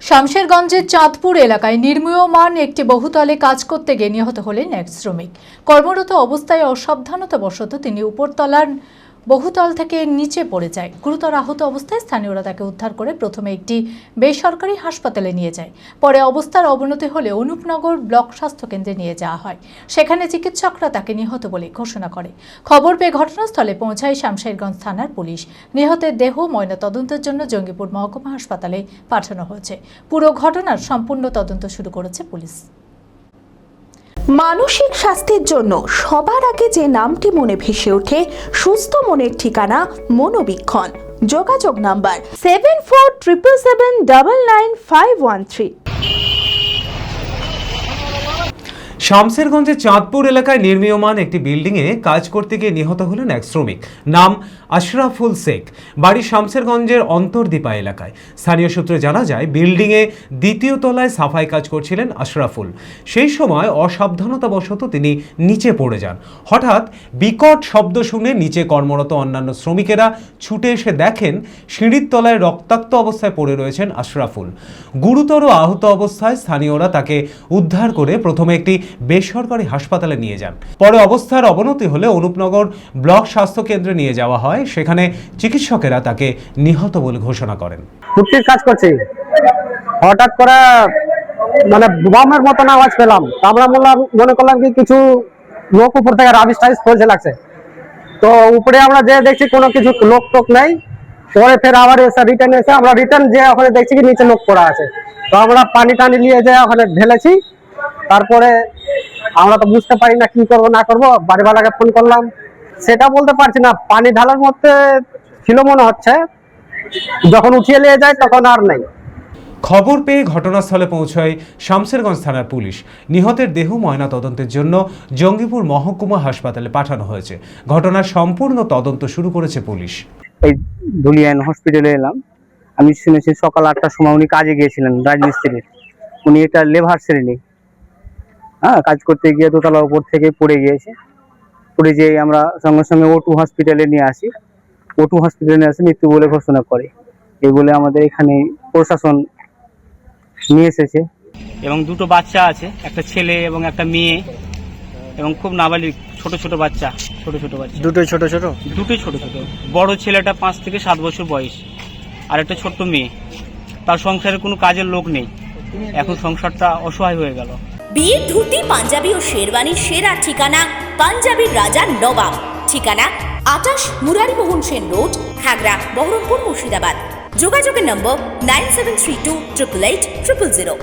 শামশেরগঞ্জের চাঁদপুর এলাকায় নির্মীয়মান একটি বহুতলে কাজ করতে গিয়ে নিহত হলেন এক শ্রমিক। কর্মরত অবস্থায় অসাবধানতাবশত তিনি উপরতলার বহুতল থেকে নিচে পড়ে যায়। গুরুতর আহত অবস্থায় স্থানীয়রা তাকে উদ্ধার করে প্রথমে একটি বেসরকারি হাসপাতালে নিয়ে যায়। পরে অবস্থার অবনতি হলে অনুপনগর ব্লক স্বাস্থ্য কেন্দ্রে নিয়ে যাওয়া হয়। সেখানে চিকিৎসকরা তাকে নিহত বলে ঘোষণা করে। খবর পেয়ে ঘটনাস্থলে পৌঁছায় শামশেরগঞ্জ থানার পুলিশ। নিহতের দেহ ময়নাতদন্তের জন্য জঙ্গিপুর মহকুমা হাসপাতালে পাঠানো হয়েছে। পুরো ঘটনার সম্পূর্ণ তদন্ত শুরু করেছে পুলিশ। মানসিক স্বাস্থ্যের জন্য সবার আগে যে নামটি মনে ভেসে ওঠে, সুস্থ মনের ঠিকানা মনোবীক্ষণ। যোগাযোগ নাম্বার 7477799513। শামশেরগঞ্জের চাঁদপুর এলাকায় নির্মীয়মান একটি বিল্ডিংয়ে কাজ করতে গিয়ে নিহত হলেন এক শ্রমিক। নাম আশরাফুল শেখ, বাড়ি শামশেরগঞ্জের অন্তর্দীপা এলাকায়। স্থানীয় সূত্রে জানা যায়, বিল্ডিংয়ে দ্বিতীয় তলায় সাফাই কাজ করছিলেন আশরাফুল। সেই সময় অসাবধানতাবশত তিনি নিচে পড়ে যান। হঠাৎ বিকট শব্দ শুনে নিচে কর্মরত অন্যান্য শ্রমিকেরা ছুটে এসে দেখেন সিঁড়ির তলায় রক্তাক্ত অবস্থায় পড়ে রয়েছেন আশরাফুল। গুরুতর আহত অবস্থায় স্থানীয়রা তাকে উদ্ধার করে প্রথমে একটি বেসরকারি হাসপাতালে নিয়ে যান। পরে অবস্থার অবনতি হলে অনুপনগর ব্লক স্বাস্থ্য কেন্দ্রে নিয়ে যাওয়া হয়। সেখানে চিকিৎসকেরা তাকে নিহত বলে ঘোষণা করেন। ফুটির কাজ করছি, হঠাৎ করে মানে বোমের মতন আওয়াজ পেলাম। আমরা মনে করলাম কি কিছু লোক উপর থেকে রাবিশ টাইস ফলছে লাগছে। তো উপরে আমরা যে দেখছি কোনো কিছু লোক টোক নেই। পরে ফের আবার এসে রিটার্ন আমরা যে ওখানে দেখছি কি নিচে লোক পড়া আছে। তো আমরা পানি টানি নিয়ে যে ওখানে ঢেলেছি। তারপরে আমরা তো বুঝতে পারি না কি করবো না করবো, বাড়িওয়ালাকে ফোন করলাম। সেটা বলতে পারছি না, পানি ঢালার মধ্যে ছিল মনে হচ্ছে, যখন উঠিয়ে নিয়ে যায় তখন আর নেই। খবর পেয়ে ঘটনাস্থলে পৌঁছায় শামশেরগঞ্জ থানার পুলিশ। নিহতের দেহ ময়নাতদন্তের জন্য জঙ্গিপুর মহকুমা হাসপাতালে পাঠানো হয়েছে। ঘটনার সম্পূর্ণ তদন্ত শুরু করেছে পুলিশ। এই ধুলিয়ান হসপিটালে এলাম। আমি শুনেছি সকাল 8টার সময় উনি কাজে গিয়েছিলেন, রাজমিস্ত্রির। উনি এটা লেবার শ্রেণী, কাজ করতে গিয়ে দোতলার উপর থেকে পড়ে গিয়েছে। পড়ে যেয়ে আমরা সঙ্গে সঙ্গে O2 হসপিটালে নিয়ে আসি। O2 হসপিটালে নিয়ে আসি, মৃত্যু বলে ঘোষণা করে। এই বলে আমাদের এখানে প্রশাসন নিয়ে এসেছে। এবং দুটো বাচ্চা আছে, একটা ছেলে এবং একটা মেয়ে, এবং খুব নাবালিক ছোট ছোট বাচ্চা। দুটোই ছোট ছোট। বড় ছেলেটা 5 থেকে 7 বছর বয়স, আর একটা ছোট্ট মেয়ে। তার সংসারে কোনো কাজের লোক নেই। এখন সংসারটা অসহায় হয়ে গেল। বিয়ের ধুতি, পাঞ্জাবি ও শেরওয়ানির সেরা ঠিকানা পাঞ্জাবির রাজা নবাব। ঠিকানা 28 মুরারি মোহন সেন রোড, খাগড়া, বহরমপুর, মুর্শিদাবাদ। যোগাযোগের নম্বর 9732880000।